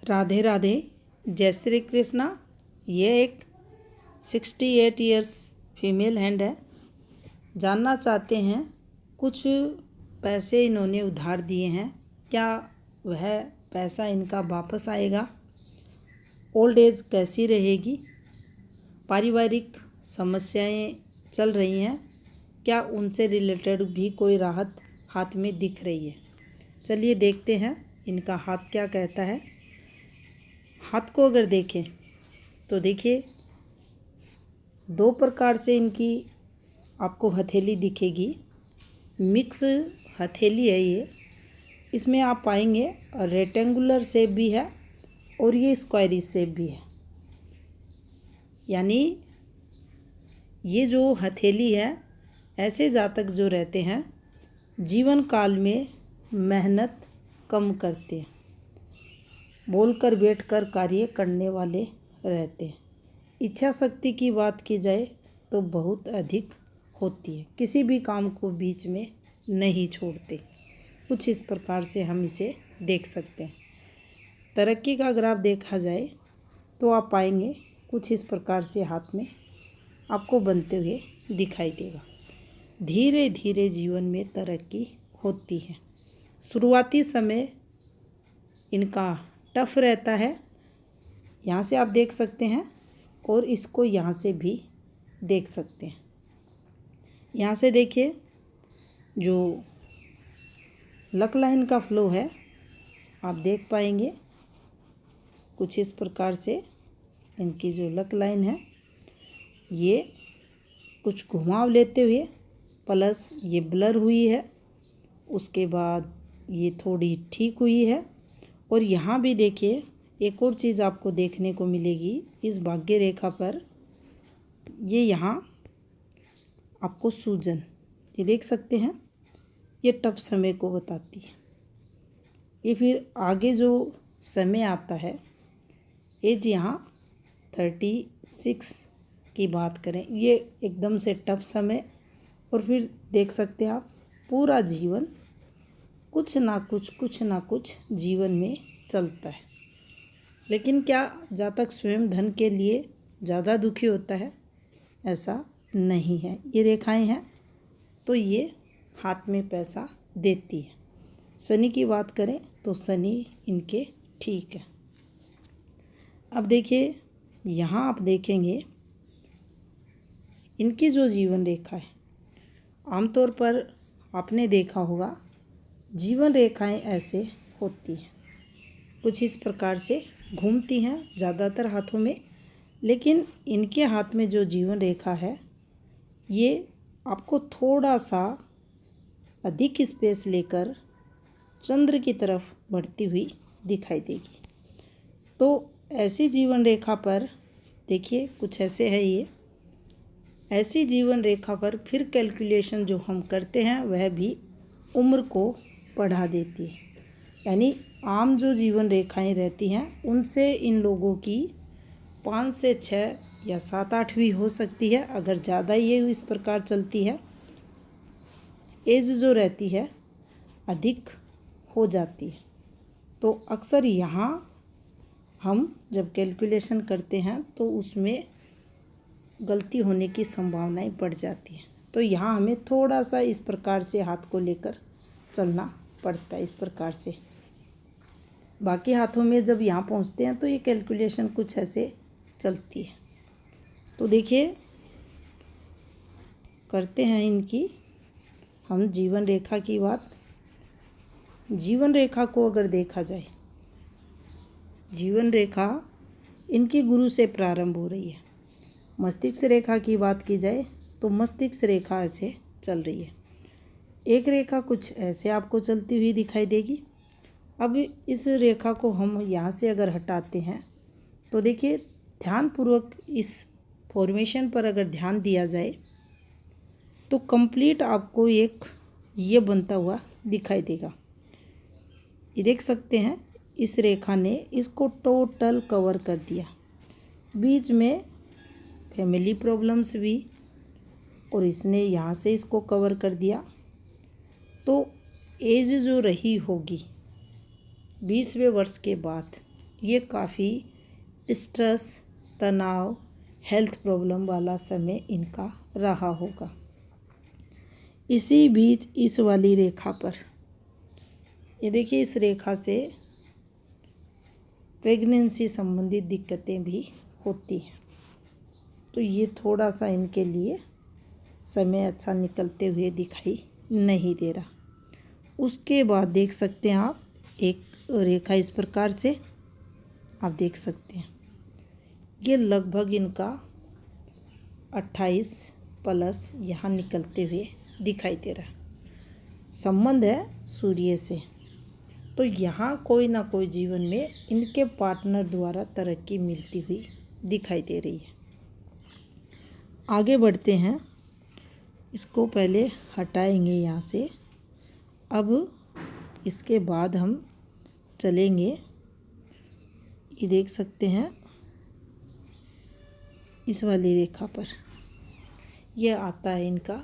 राधे राधे। जय श्री कृष्णा। ये एक 68 इयर्स फीमेल हैंड है। जानना चाहते हैं कुछ पैसे इन्होंने उधार दिए हैं, क्या वह पैसा इनका वापस आएगा? ओल्ड एज कैसी रहेगी? पारिवारिक समस्याएं चल रही हैं, क्या उनसे रिलेटेड भी कोई राहत हाथ में दिख रही है? चलिए देखते हैं इनका हाथ क्या कहता है। हाथ को अगर देखें तो देखिए, दो प्रकार से इनकी आपको हथेली दिखेगी। मिक्स हथेली है ये। इसमें आप पाएंगे रेक्टेंगुलर शेप भी है और ये स्क्वायरी शेप भी है। यानी ये जो हथेली है, ऐसे जातक जो रहते हैं जीवन काल में मेहनत कम करते हैं, बोलकर बैठकर कार्य करने वाले रहते हैं। इच्छा शक्ति की बात की जाए तो बहुत अधिक होती है, किसी भी काम को बीच में नहीं छोड़ते। कुछ इस प्रकार से हम इसे देख सकते हैं। तरक्की का ग्राफ देखा जाए तो आप पाएंगे कुछ इस प्रकार से हाथ में आपको बनते हुए दिखाई देगा। धीरे धीरे जीवन में तरक्की होती है। शुरुआती समय इनका टफ रहता है, यहाँ से आप देख सकते हैं और इसको यहाँ से भी देख सकते हैं। यहाँ से देखिए, जो लक लाइन का फ्लो है आप देख पाएंगे कुछ इस प्रकार से। इनकी जो लक लाइन है ये कुछ घुमाव लेते हुए, प्लस ये ब्लर हुई है, उसके बाद ये थोड़ी ठीक हुई है। और यहाँ भी देखिए, एक और चीज़ आपको देखने को मिलेगी इस भाग्य रेखा पर। ये यहाँ आपको सूजन, ये देख सकते हैं, ये टफ समय को बताती है। ये फिर आगे जो समय आता है, एज यहाँ 36 की बात करें, ये एकदम से टफ समय। और फिर देख सकते हैं आप, पूरा जीवन कुछ ना कुछ जीवन में चलता है। लेकिन क्या जातक स्वयं धन के लिए ज़्यादा दुखी होता है? ऐसा नहीं है। ये रेखाएं हैं तो ये हाथ में पैसा देती है। शनि की बात करें तो शनि इनके ठीक है। अब देखिए, यहाँ आप देखेंगे इनकी जो जीवन रेखा है, आमतौर पर आपने देखा होगा जीवन रेखाएं ऐसे होती हैं, कुछ इस प्रकार से घूमती हैं ज़्यादातर हाथों में। लेकिन इनके हाथ में जो जीवन रेखा है ये आपको थोड़ा सा अधिक स्पेस लेकर चंद्र की तरफ बढ़ती हुई दिखाई देगी। तो ऐसी जीवन रेखा पर देखिए, कुछ ऐसे है ये। ऐसी जीवन रेखा पर फिर कैलकुलेशन जो हम करते हैं वह भी उम्र को बढ़ा देती है। यानी आम जो जीवन रेखाएं रहती हैं उनसे इन लोगों की 5 से 6 या 7-8 भी हो सकती है। अगर ज़्यादा ये इस प्रकार चलती है, एज जो रहती है अधिक हो जाती है। तो अक्सर यहाँ हम जब कैलकुलेशन करते हैं तो उसमें गलती होने की संभावनाएं बढ़ जाती है। तो यहाँ हमें थोड़ा सा इस प्रकार से हाथ को लेकर चलना पड़ता है, इस प्रकार से। बाकी हाथों में जब यहाँ पहुँचते हैं तो ये कैलकुलेशन कुछ ऐसे चलती है। तो देखिए, करते हैं इनकी हम जीवन रेखा की बात। जीवन रेखा को अगर देखा जाए, जीवन रेखा इनकी गुरु से प्रारंभ हो रही है। मस्तिष्क रेखा की बात की जाए तो मस्तिष्क रेखा ऐसे चल रही है। एक रेखा कुछ ऐसे आपको चलती हुई दिखाई देगी। अब इस रेखा को हम यहाँ से अगर हटाते हैं तो देखिए, ध्यानपूर्वक इस फॉर्मेशन पर अगर ध्यान दिया जाए तो कंप्लीट आपको एक ये बनता हुआ दिखाई देगा। ये देख सकते हैं, इस रेखा ने इसको टोटल कवर कर दिया। बीच में फैमिली प्रॉब्लम्स भी, और इसने यहाँ से इसको कवर कर दिया। तो एज जो रही होगी 20वें वर्ष के बाद, ये काफ़ी स्ट्रेस, तनाव, हेल्थ प्रॉब्लम वाला समय इनका रहा होगा। इसी बीच इस वाली रेखा पर ये देखिए, इस रेखा से प्रेगनेंसी संबंधित दिक्कतें भी होती हैं। तो ये थोड़ा सा इनके लिए समय अच्छा निकलते हुए दिखाई नहीं दे रहा। उसके बाद देख सकते हैं आप एक रेखा इस प्रकार से आप देख सकते हैं, ये लगभग इनका 28 प्लस यहाँ निकलते हुए दिखाई दे रहा है। संबंध है सूर्य से, तो यहाँ कोई ना कोई जीवन में इनके पार्टनर द्वारा तरक्की मिलती हुई दिखाई दे रही है। आगे बढ़ते हैं, इसको पहले हटाएंगे यहाँ से। अब इसके बाद हम चलेंगे, ये देख सकते हैं इस वाली रेखा पर यह आता है इनका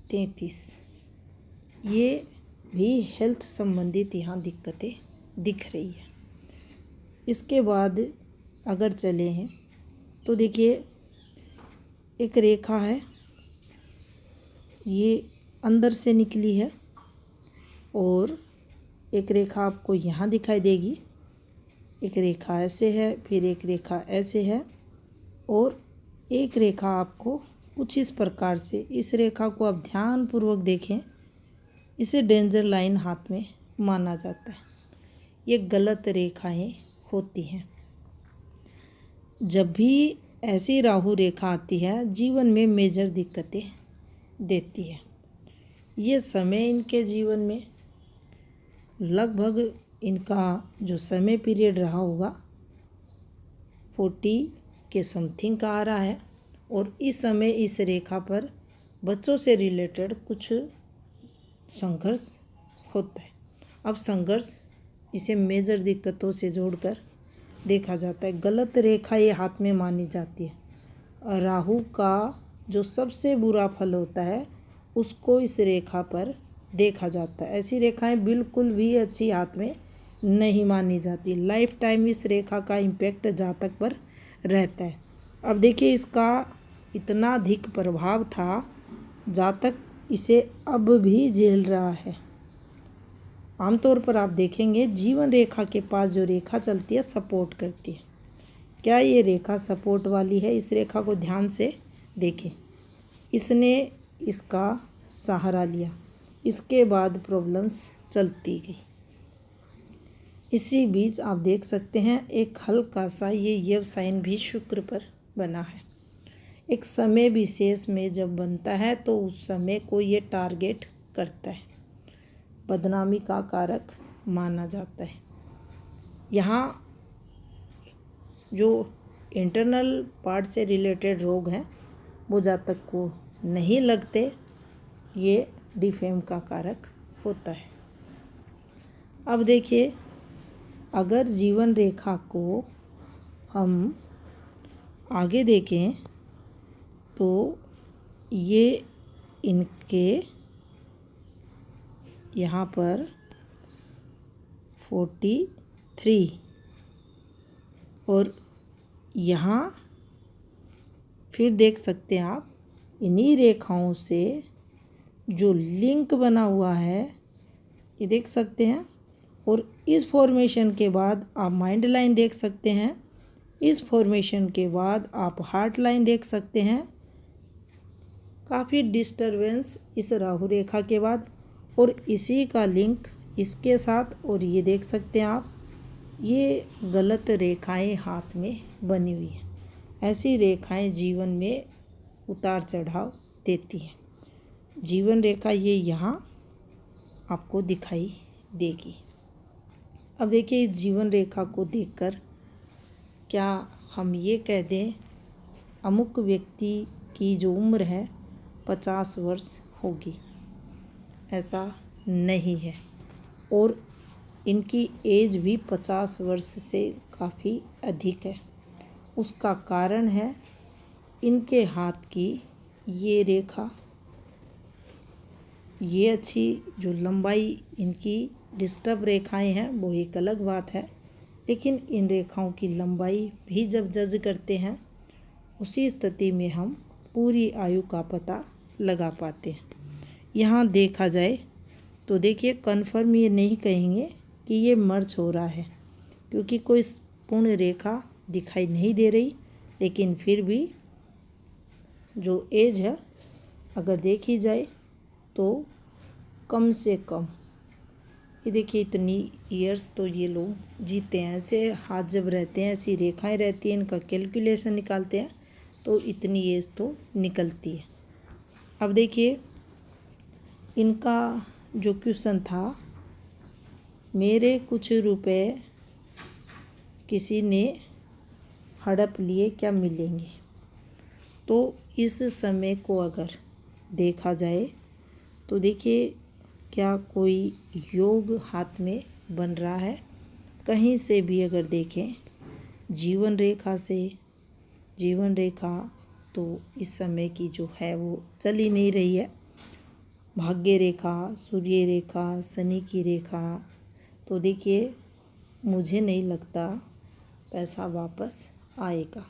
33। ये भी हेल्थ संबंधित यहाँ दिक्कतें दिख रही है। इसके बाद अगर चले हैं तो देखिए, एक रेखा है, ये अंदर से निकली है और एक रेखा आपको यहाँ दिखाई देगी। एक रेखा ऐसे है, फिर एक रेखा ऐसे है और एक रेखा आपको कुछ इस प्रकार से। इस रेखा को आप ध्यानपूर्वक देखें, इसे डेंजर लाइन हाथ में माना जाता है। ये गलत रेखाएं होती हैं। जब भी ऐसी राहु रेखा आती है, जीवन में मेजर दिक्कतें देती है। ये समय इनके जीवन में लगभग इनका जो समय पीरियड रहा होगा 40 के समथिंग का आ रहा है और इस समय इस रेखा पर बच्चों से रिलेटेड कुछ संघर्ष होता है। अब संघर्ष इसे मेजर दिक्कतों से जोड़कर देखा जाता है। गलत रेखा ये हाथ में मानी जाती है और राहु का जो सबसे बुरा फल होता है उसको इस रेखा पर देखा जाता है। ऐसी रेखाएं बिल्कुल भी अच्छी हाथ में नहीं मानी जाती। लाइफ टाइम इस रेखा का इम्पैक्ट जातक पर रहता है। अब देखिए, इसका इतना अधिक प्रभाव था, जातक इसे अब भी झेल रहा है। आमतौर पर आप देखेंगे जीवन रेखा के पास जो रेखा चलती है सपोर्ट करती है। क्या ये रेखा सपोर्ट वाली है? इस रेखा को ध्यान से देखें। इसने इसका सहारा लिया, इसके बाद प्रॉब्लम्स चलती गई। इसी बीच आप देख सकते हैं एक हल्का सा ये यव साइन भी शुक्र पर बना है। एक समय विशेष में जब बनता है तो उस समय को ये टारगेट करता है, बदनामी का कारक माना जाता है। यहाँ जो इंटरनल पार्ट से रिलेटेड रोग हैं वो जातक को नहीं लगते, ये डिफेम का कारक होता है। अब देखिए, अगर जीवन रेखा को हम आगे देखें तो ये इनके यहाँ पर 43 और यहाँ फिर देख सकते हैं आप इन्हीं रेखाओं से जो लिंक बना हुआ है ये देख सकते हैं। और इस फॉर्मेशन के बाद आप माइंड लाइन देख सकते हैं। इस फॉर्मेशन के बाद आप हार्ट लाइन देख सकते हैं। काफ़ी डिस्टरबेंस इस राहु रेखा के बाद और इसी का लिंक इसके साथ। और ये देख सकते हैं आप, ये गलत रेखाएं हाथ में बनी हुई हैं। ऐसी रेखाएं जीवन में उतार चढ़ाव देती हैं। जीवन रेखा ये यहाँ आपको दिखाई देगी। अब देखिए, इस जीवन रेखा को देखकर क्या हम ये कह दें अमुक व्यक्ति की जो उम्र है 50 वर्ष होगी? ऐसा नहीं है। और इनकी एज भी 50 वर्ष से काफ़ी अधिक है। उसका कारण है इनके हाथ की ये रेखा, ये अच्छी जो लंबाई इनकी डिस्टर्ब रेखाएं हैं वो एक अलग बात है। लेकिन इन रेखाओं की लंबाई भी जब जज करते हैं, उसी स्थिति में हम पूरी आयु का पता लगा पाते हैं। यहाँ देखा जाए तो देखिए, कन्फर्म ये नहीं कहेंगे कि ये मर्ज हो रहा है, क्योंकि कोई पूर्ण रेखा दिखाई नहीं दे रही। लेकिन फिर भी जो एज है अगर देखी जाए तो कम से कम ये देखिए इतनी ईयर्स तो ये लोग जीते हैं। ऐसे हाथ जब रहते हैं, ऐसी रेखाएं रहती हैं, इनका कैलकुलेशन निकालते हैं तो इतनी एज तो निकलती है। अब देखिए, इनका जो क्वेश्चन था, मेरे कुछ रुपए किसी ने हड़प लिए, क्या मिलेंगे? तो इस समय को अगर देखा जाए तो देखिए, क्या कोई योग हाथ में बन रहा है? कहीं से भी अगर देखें जीवन रेखा से, जीवन रेखा तो इस समय की जो है वो चल ही नहीं रही है। भाग्य रेखा, सूर्य रेखा, शनि की रेखा, तो देखिए मुझे नहीं लगता पैसा वापस आएगा।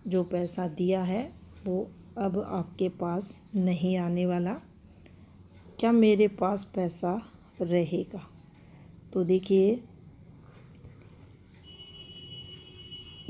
जो पैसा दिया है वो अब आपके पास नहीं आने वाला। क्या मेरे पास पैसा रहेगा? तो देखिए,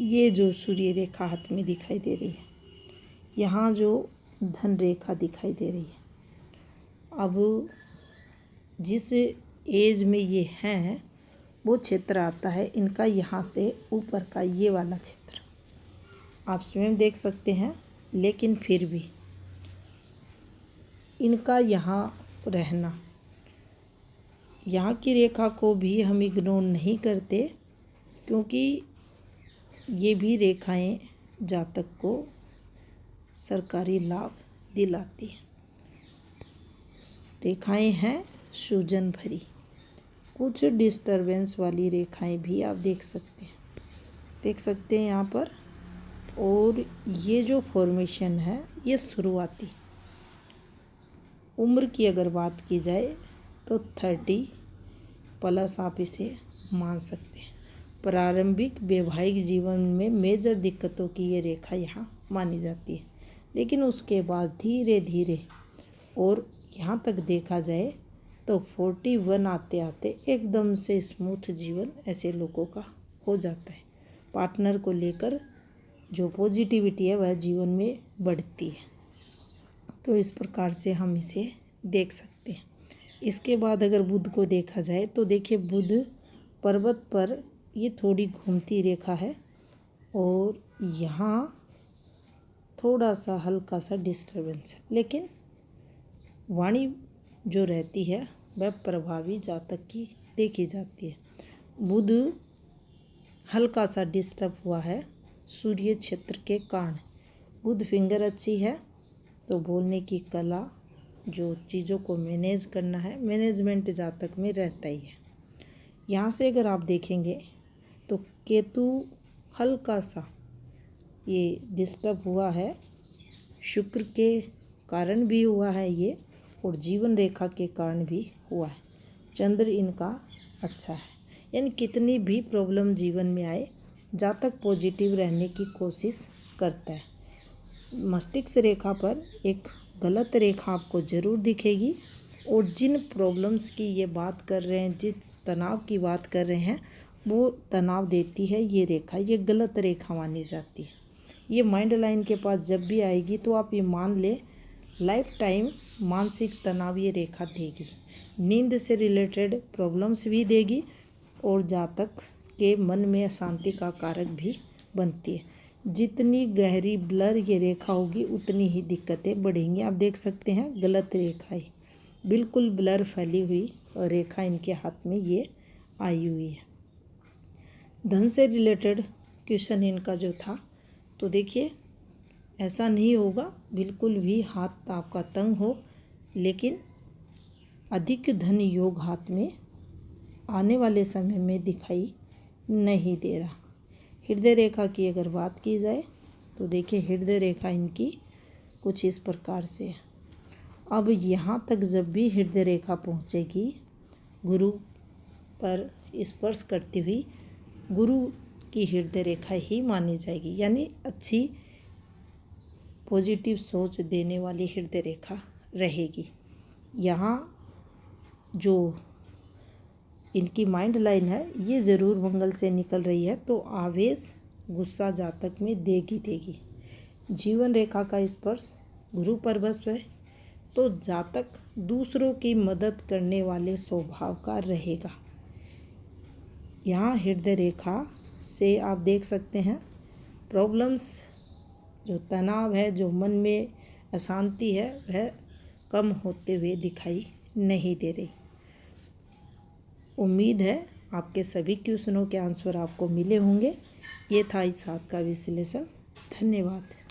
ये जो सूर्य रेखा हाथ में दिखाई दे रही है, यहाँ जो धन रेखा दिखाई दे रही है, अब जिस एज में ये हैं वो क्षेत्र आता है इनका, यहाँ से ऊपर का ये वाला क्षेत्र आप स्वयं देख सकते हैं। लेकिन फिर भी इनका यहाँ रहना, यहाँ की रेखा को भी हम इग्नोर नहीं करते, क्योंकि ये भी रेखाएं जातक को सरकारी लाभ दिलाती हैं। रेखाएं हैं सूजन भरी, कुछ डिस्टरबेंस वाली रेखाएं भी आप देख सकते हैं यहाँ पर। और ये जो फॉर्मेशन है ये शुरुआती उम्र की अगर बात की जाए तो 30+ आप इसे मान सकते हैं। प्रारंभिक वैवाहिक जीवन में मेजर दिक्कतों की ये रेखा यहाँ मानी जाती है। लेकिन उसके बाद धीरे धीरे, और यहाँ तक देखा जाए तो 41 आते आते एकदम से स्मूथ जीवन ऐसे लोगों का हो जाता है। पार्टनर को लेकर जो पॉजिटिविटी है वह जीवन में बढ़ती है। तो इस प्रकार से हम इसे देख सकते हैं। इसके बाद अगर बुध को देखा जाए तो देखिए, बुध पर्वत पर ये थोड़ी घूमती रेखा है और यहाँ थोड़ा सा हल्का सा डिस्टर्बेंस है। लेकिन वाणी जो रहती है वह प्रभावी जातक की देखी जाती है। बुध हल्का सा डिस्टर्ब हुआ है सूर्य क्षेत्र के कारण। बुध फिंगर अच्छी है तो बोलने की कला, जो चीज़ों को मैनेज करना है, मैनेजमेंट जातक में रहता ही है। यहाँ से अगर आप देखेंगे तो केतु हल्का सा ये डिस्टर्ब हुआ है, शुक्र के कारण भी हुआ है ये, और जीवन रेखा के कारण भी हुआ है। चंद्र इनका अच्छा है, यानी कितनी भी प्रॉब्लम जीवन में आए जातक पॉजिटिव रहने की कोशिश करता है। मस्तिष्क रेखा पर एक गलत रेखा आपको ज़रूर दिखेगी, और जिन प्रॉब्लम्स की ये बात कर रहे हैं, जिस तनाव की बात कर रहे हैं, वो तनाव देती है ये रेखा, ये गलत रेखा मानी जाती है। ये माइंड लाइन के पास जब भी आएगी तो आप ये मान ले, लाइफ टाइम मानसिक तनाव ये रेखा देगी। नींद से रिलेटेड प्रॉब्लम्स भी देगी और जातक के मन में अशांति का कारक भी बनती है। जितनी गहरी ब्लर ये रेखा होगी उतनी ही दिक्कतें बढ़ेंगी। आप देख सकते हैं गलत रेखा ही, बिल्कुल ब्लर फैली हुई और रेखा इनके हाथ में ये आई हुई है। धन से रिलेटेड क्वेश्चन इनका जो था, तो देखिए ऐसा नहीं होगा बिल्कुल भी हाथ आपका तंग हो, लेकिन अधिक धन योग हाथ में आने वाले समय में दिखाई नहीं दे रहा। हृदय रेखा की अगर बात की जाए तो देखिए, हृदय रेखा इनकी कुछ इस प्रकार से है। अब यहाँ तक जब भी हृदय रेखा पहुँचेगी गुरु पर स्पर्श करती हुई, गुरु की हृदय रेखा ही मानी जाएगी, यानी अच्छी पॉजिटिव सोच देने वाली हृदय रेखा रहेगी। यहाँ जो इनकी माइंड लाइन है ये ज़रूर मंगल से निकल रही है, तो आवेश गुस्सा जातक में देगी। जीवन रेखा का स्पर्श गुरु पर बस है, तो जातक दूसरों की मदद करने वाले स्वभाव का रहेगा। यहाँ हृदय रेखा से आप देख सकते हैं प्रॉब्लम्स, जो तनाव है, जो मन में अशांति है, वह कम होते हुए दिखाई नहीं दे रही। उम्मीद है आपके सभी क्वेश्चनों के आंसर आपको मिले होंगे। ये था इस हाथ का विश्लेषण। धन्यवाद।